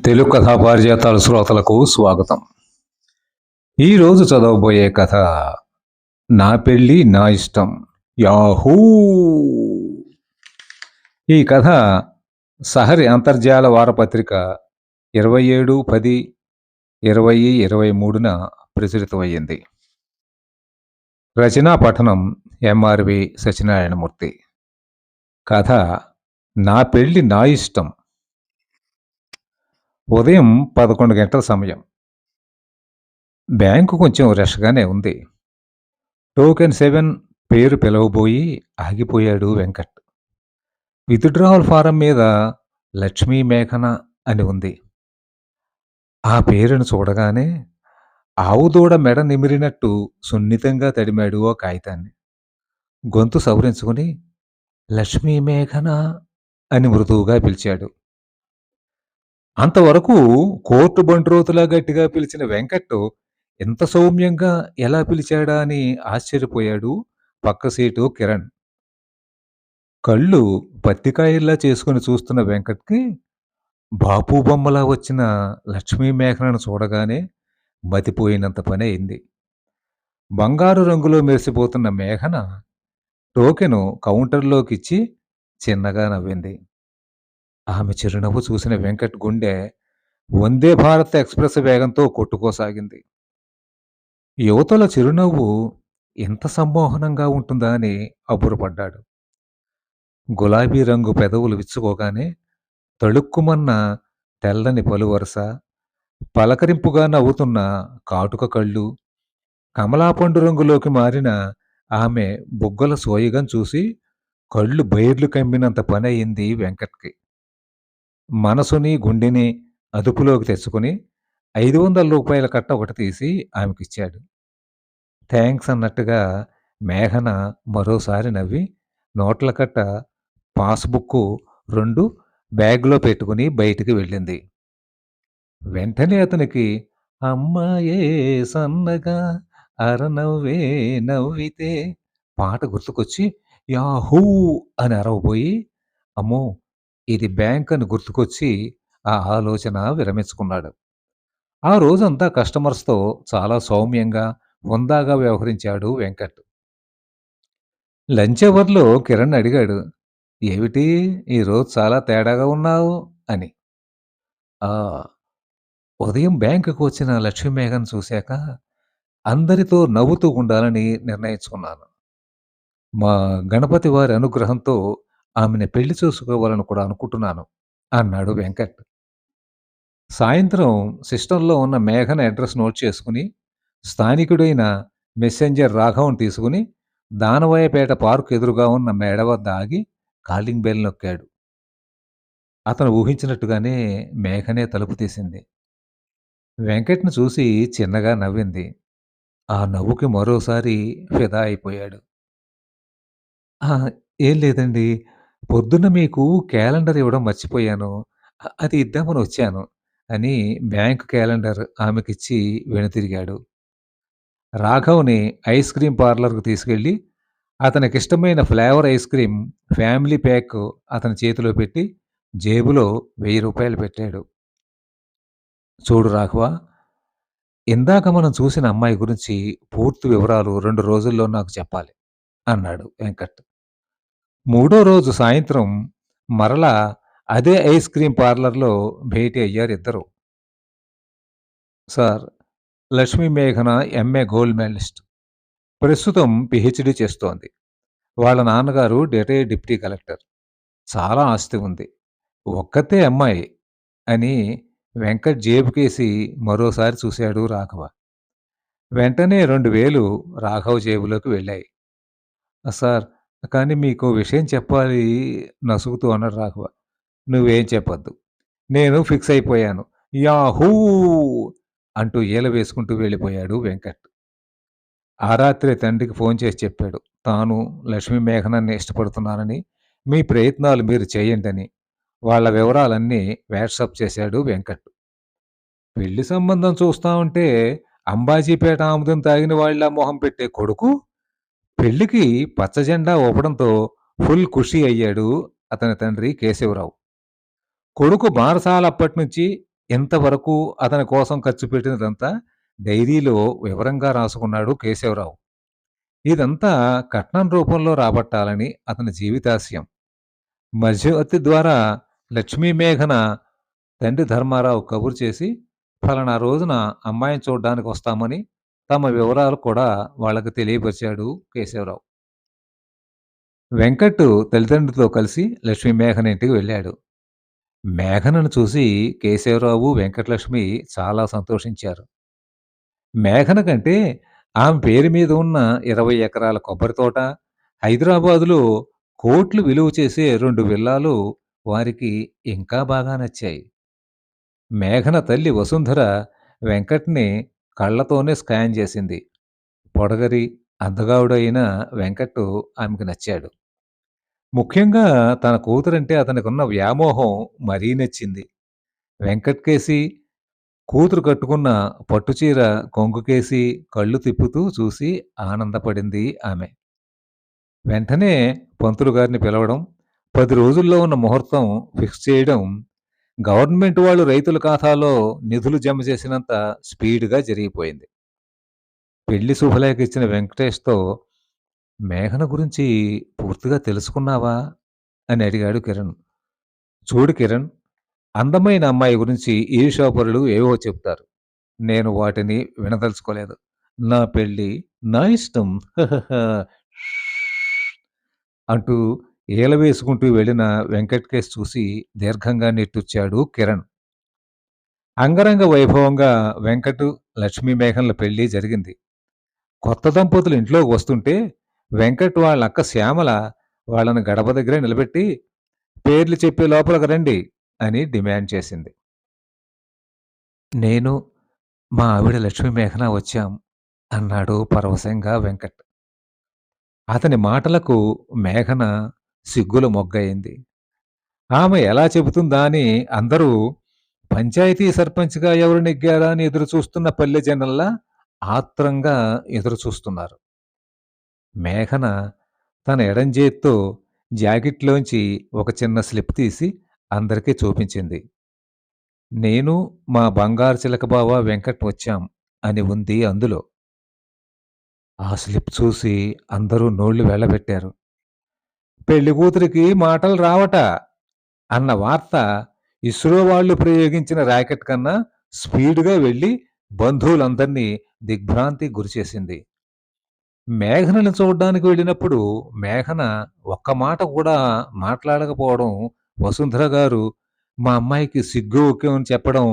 తెలుగు కథా పారిజాతాల శ్రోతలకు స్వాగతం. ఈరోజు చదవబోయే కథ నా పెళ్ళి నా ఇష్టం. యాహూ! ఈ కథ సహరి అంతర్జాల వారపత్రిక 27/10/2023న ప్రచురితమయ్యింది. రచనా పఠనం ఎంఆర్వి సత్యనారాయణమూర్తి. కథ నా పెళ్ళి నా ఇష్టం. ఉదయం 11 గంటల సమయం. బ్యాంకు కొంచెం రష్గానే ఉంది. టోకెన్ 7 పేరు పిలవబోయి ఆగిపోయాడు వెంకట్. విత్‌డ్రావల్ ఫారం మీద లక్ష్మీ మేఘన అని ఉంది. ఆ పేరును చూడగానే ఆవుదూడ మెడ నిమిరినట్టు సున్నితంగా తడిమాడు ఓ కాగితాన్ని. గొంతు సవరించుకుని లక్ష్మీ మేఘన అని మృదువుగా పిలిచాడు. అంతవరకు కోర్టు బంట్రోతులా గట్టిగా పిలిచిన వెంకట్ ఎంత సౌమ్యంగా ఎలా పిలిచాడా అని ఆశ్చర్యపోయాడు పక్క సీటు కిరణ్. కళ్ళు పత్తికాయల్లా చేసుకుని చూస్తున్న వెంకట్కి బాపు బొమ్మలా వచ్చిన లక్ష్మీ మేఘనను చూడగానే మతిపోయినంత పని అయింది. బంగారు రంగులో మెరిసిపోతున్న మేఘన టోకెను కౌంటర్లోకిచ్చి చిన్నగా నవ్వింది. ఆమె చిరునవ్వు చూసిన వెంకట్ గుండె వందే భారత్ ఎక్స్‌ప్రెస్ వేగంతో కొట్టుకోసాగింది. యువతల చిరునవ్వు ఎంత సమ్మోహనంగా ఉంటుందా అని అబ్బురపడ్డాడు. గులాబీ రంగు పెదవులు విచ్చుకోగానే తళుక్కుమన్న తెల్లని పలువరస, పలకరింపుగా నవ్వుతున్న కాటుక కళ్ళు, కమలాపండు రంగులోకి మారిన ఆమె బుగ్గల సోయగం చూసి కళ్ళు బైర్లు కమ్మినంత పనయింది వెంకట్‌కి. మనసుని, గుండెని అదుపులోకి తెచ్చుకుని రూ. 500 కట్ట ఒకటి తీసి ఆమెకిచ్చాడు. థాంక్స్ అన్నట్టుగా మేఘన మరోసారి నవ్వి నోట్ల కట్ట, పాస్‌బుక్కు 2 బ్యాగ్‌లో పెట్టుకుని బయటికి వెళ్ళింది. వెంటనే అతనికి అమ్మాయే సన్నగా అరనవ్వే నవ్వితే పాట గుర్తుకొచ్చి యాహూ! అని అరవబోయి అమ్మో! ఇది బ్యాంక్ అని గుర్తుకొచ్చి ఆ ఆలోచన విరమించుకున్నాడు. ఆ రోజంతా కస్టమర్స్‌తో చాలా సౌమ్యంగా, హుందాగా వ్యవహరించాడు వెంకట్. లంచ్ అవర్‌లో కిరణ్ అడిగాడు, "ఏమిటి ఈరోజు చాలా తేడాగా ఉన్నావు" అని. "ఆ! ఉదయం బ్యాంకుకు వచ్చిన లక్ష్మీ మేఘను చూశాక అందరితో నవ్వుతూ ఉండాలని నిర్ణయించుకున్నాను. మా గణపతి వారి అనుగ్రహంతో ఆమెని పెళ్లి చేసుకోవాలని కూడా అనుకుంటున్నాను" అన్నాడు వెంకట్. సాయంత్రం సిస్టంలో ఉన్న మేఘన అడ్రస్ నోట్ చేసుకుని, స్థానికుడైన మెసెంజర్ రాఘవన్ తీసుకుని, దానవాయపేట పార్క్ ఎదురుగా ఉన్న మేడ వద్ద ఆగి కాలింగ్ బెల్ నొక్కాడు. అతను ఊహించినట్టుగానే మేఘనే తలుపు తీసింది. వెంకట్‌ని చూసి చిన్నగా నవ్వింది. ఆ నవ్వుకి మరోసారి ఫిదా అయిపోయాడు. "ఆ! ఏం లేదండి. పొద్దున్న మీకు క్యాలెండర్ ఇవ్వడం మర్చిపోయాను. అది ఇద్దామని వచ్చాను" అని బ్యాంక్ క్యాలెండర్ ఆమెకిచ్చి వెనుతిరిగాడు. రాఘవ్‌ని ఐస్ క్రీమ్ పార్లర్‌కు తీసుకెళ్ళి, అతనికిష్టమైన flavour ice cream family pack అతని చేతిలో పెట్టి, జేబులో రూ. 1000 పెట్టాడు. "చూడు రాఘవ, ఇందాక మనం చూసిన అమ్మాయి గురించి పూర్తి వివరాలు 2 రోజుల్లో నాకు చెప్పాలి" అన్నాడు వెంకట్. మూడో రోజు సాయంత్రం మరలా అదే ఐస్ క్రీమ్ పార్లర్‌లో భేటీ అయ్యారిద్దరూ. "సార్, లక్ష్మీ మేఘన ఎంఏ గోల్డ్ మెడలిస్ట్. ప్రస్తుతం పీహెచ్‌డీ చేస్తోంది. వాళ్ళ నాన్నగారు రిటైర్డ్ డిప్యూటీ కలెక్టర్. చాలా ఆస్తి ఉంది. ఒక్కతే అమ్మాయి" అని వెంకట్ జేబుకేసి మరోసారి చూశాడు రాఘవ. వెంటనే 2000 రాఘవ జేబులోకి వెళ్ళాయి. సార్, కానీ మీకో విషయం చెప్పాలి నసుగుతూ అన్నాడు రాఘవ. "నువ్వేం చెప్పొద్దు. నేను ఫిక్స్ అయిపోయాను. యాహూ! అంటూ ఈల వేసుకుంటూ వెళ్ళిపోయాడు వెంకట్. ఆ రాత్రే తండ్రికి ఫోన్ చేసి చెప్పాడు. తాను లక్ష్మీ మేఘనని ఇష్టపడుతున్నానని, మీ ప్రయత్నాలు మీరు చేయండని. వాళ్ళ వివరాలన్నీ వాట్సాప్ చేశాడు వెంకట్. పెళ్లి సంబంధం చూస్తా ఉంటే అంబాజీపేట ఆముదం తాగిన వాళ్ళ మొహం పెట్టే కొడుకు పెళ్లికి పచ్చ జెండా ఊపడంతో ఫుల్ ఖుషీ అయ్యాడు అతని తండ్రి కేశవరావు. కొడుకు బారసాల అప్పటినుంచి ఇంతవరకు అతని కోసం ఖర్చు పెట్టినదంతా డైరీలో వివరంగా రాసుకున్నాడు కేశవరావు. ఇదంతా కట్నం రూపంలో రాబట్టాలని అతని జీవితాశయం. మధ్యవర్తి ద్వారా లక్ష్మీ మేఘన తండ్రి ధర్మారావు కబురు చేసి, ఫలానా రోజున అమ్మాయిని చూడ్డానికొస్తామని తమ వివరాలు కూడా వాళ్ళకి తెలియపరిచాడు కేశవరావు. వెంకట్ తల్లిదండ్రులతో కలిసి లక్ష్మీ మేఘన ఇంటికి వెళ్ళాడు. మేఘనను చూసి కేశవరావు, వెంకటలక్ష్మి చాలా సంతోషించారు. మేఘన కంటే ఆమె పేరు మీద ఉన్న 20 ఎకరాల కొబ్బరి తోట, హైదరాబాదులో కోట్లు విలువ చేసే 2 విల్లాలు వారికి ఇంకా బాగా నచ్చాయి. మేఘన తల్లి వసుంధర వెంకట్‌ని కళ్ళతోనే స్కాన్ చేసింది. పొడగరి, అందగాడైన వెంకట్ ఆమెకు నచ్చాడు. ముఖ్యంగా తన కూతురంటే అతనికున్న వ్యామోహం మరీ నచ్చింది. వెంకట్‌కేసి కూతురు కట్టుకున్న పట్టుచీర కొంగుకేసి కళ్ళు తిప్పుతూ చూసి ఆనందపడింది ఆమె. వెంటనే పంతులు గారిని పిలవడం, 10 రోజుల్లో ఉన్న ముహూర్తం ఫిక్స్ చేయడం, గవర్నమెంట్ వాళ్ళు రైతుల ఖాతాలో నిధులు జమ చేసినంత స్పీడ్‌గా జరిగిపోయింది. పెళ్లి శుభలేఖ ఇచ్చిన వెంకటేష్‌తో మేఘన గురించి పూర్తిగా తెలుసుకున్నావా? అని అడిగాడు కిరణ్. చూడు కిరణ్, అందమైన అమ్మాయి గురించి ఈర్ష్యాపరులు ఏవో చెప్తారు. నేను వాటిని వినదలుచుకోలేదు. నా పెళ్లి, నా ఇష్టం. అంటూ ఈల వేసుకుంటూ వెళ్ళిన వెంకట్ కేసి చూసి దీర్ఘంగా నిట్టూర్చాడు కిరణ్. అంగరంగ వైభవంగా వెంకట్, లక్ష్మీ మేఘనల పెళ్లి జరిగింది. కొత్త దంపతులు ఇంట్లోకి వస్తుంటే వెంకట్ వాళ్ళ అక్క శ్యామల వాళ్ళని గడప దగ్గరే నిలబెట్టి పేర్లు చెప్పి లోపలికి రండి అని డిమాండ్ చేసింది. నేను, మా ఆవిడ లక్ష్మీ మేఘన వచ్చాం అన్నాడు పరవశంగా వెంకట్. అతని మాటలకు మేఘన సిగ్గుల మొగ్గయింది. ఆమె ఎలా చెబుతుందా అని అందరూ పంచాయతీ సర్పంచ్‌గా ఎవరు నెగ్గారా అని ఎదురుచూస్తున్న పల్లె జనంలా ఆత్రంగా ఎదురుచూస్తున్నారు. మేఘన తన ఎడంజేత్తో జాకెట్‌లోంచి ఒక చిన్న స్లిప్ తీసి అందరికీ చూపించింది. నేను, మా బంగారు చిలక బావ వెంకట్ వచ్చాం అని ఉంది అందులో. ఆ స్లిప్ చూసి అందరూ నోళ్లు వెళ్ళబెట్టారు. పెళ్లి కూతురికి మాటలు రావట అన్న వార్త ఇస్రో వాళ్ళు ప్రయోగించిన రాకెట్ కన్నా స్పీడ్‌గా వెళ్లి బంధువులందరినీ దిగ్భ్రాంతికి గురిచేసింది. మేఘనను చూడ్డానికి వెళ్ళినప్పుడు మేఘన ఒక్క మాట కూడా మాట్లాడకపోవడం, వసుంధర గారు మా అమ్మాయికి సిగ్గు ఒక్కే అని చెప్పడం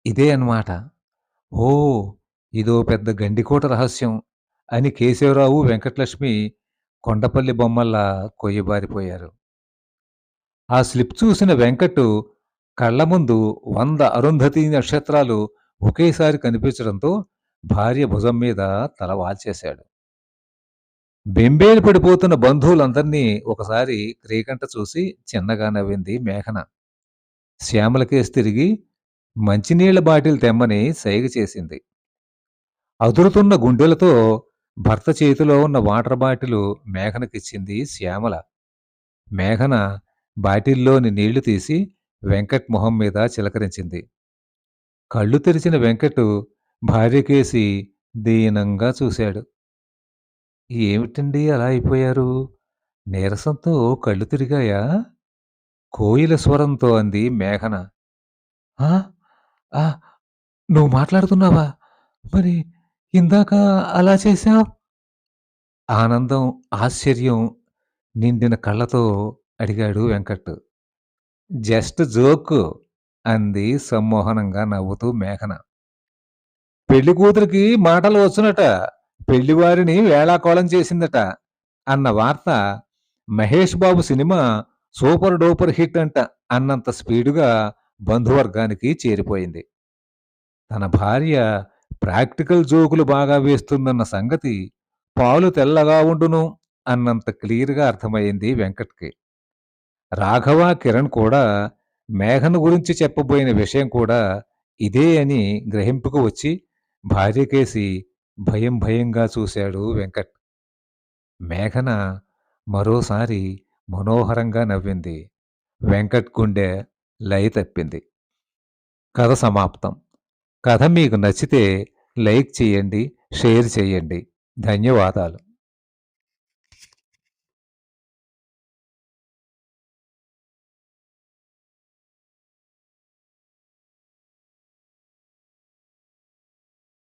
ఇదే అన్నమాట. ఓహ్! ఇదో పెద్ద గండికోట రహస్యం అని కేశవరావు, వెంకటలక్ష్మి కొండపల్లి బొమ్మల్లా కొయ్యబారిపోయారు. ఆ స్లిప్ చూసిన వెంకట్ కళ్ళ ముందు 100 అరుంధతి నక్షత్రాలు ఒకేసారి కనిపించడంతో భార్య భుజం మీద తల వాల్చేశాడు. బెంబేలు పడిపోతున్న బంధువులందర్నీ ఒకసారి క్రీకంట చూసి చిన్నగా నవ్వింది మేఘన. శ్యామలకేసి తిరిగి మంచినీళ్ల బాటిల్ తెమ్మని సైగ చేసింది. అదురుతున్న గుండెలతో భర్త చేతిలో ఉన్న వాటర్ బాటిలు మేఘనకిచ్చింది శ్యామల. మేఘన బాటిల్లోని నీళ్లు తీసి వెంకట్ మొహం మీద చిలకరించింది. కళ్ళు తెరిచిన వెంకట్ భార్యకేసి దీనంగా చూశాడు. ఏమిటండి అలా అయిపోయారు? నీరసంతో కళ్ళు తిరిగాయా? కోయిల స్వరంతో అంది మేఘన. ఆ! ఆ! నువ్వు మాట్లాడుతున్నావా? మరి ఇందాక అలా చేశావు? ఆనందం, ఆశ్చర్యం నిండిన కళ్ళతో అడిగాడు వెంకట్. జస్ట్ జోక్ అంది సమ్మోహనంగా నవ్వుతూ మేఘన. పెళ్లి కూతురికి మాటలు వచ్చునట. పెళ్లివారిని వేళాకోళం చేసిందట అన్న వార్త Mahesh Babu cinema super duper hit అంట అన్నంత స్పీడుగా బంధువర్గానికి చేరిపోయింది. తన భార్య ప్రాక్టికల్ జోకులు బాగా వేస్తుందన్న సంగతి పాలు తెల్లగా ఉండును అన్నంత క్లియర్‌గా అర్థమయింది వెంకట్‌కి. రాఘవ, కిరణ్ కూడా మేఘన గురించి చెప్పబోయిన విషయం కూడా ఇదే అని గ్రహింపుకు వచ్చి భార్యకేసి భయం భయంగా చూశాడు వెంకట్. మేఘన మరోసారి మనోహరంగా నవ్వింది. వెంకట్ గుండె లయ తప్పింది. కథ సమాప్తం. కథ మీకు నచ్చితే లైక్ చేయండి, షేర్ చేయండి. ధన్యవాదాలు.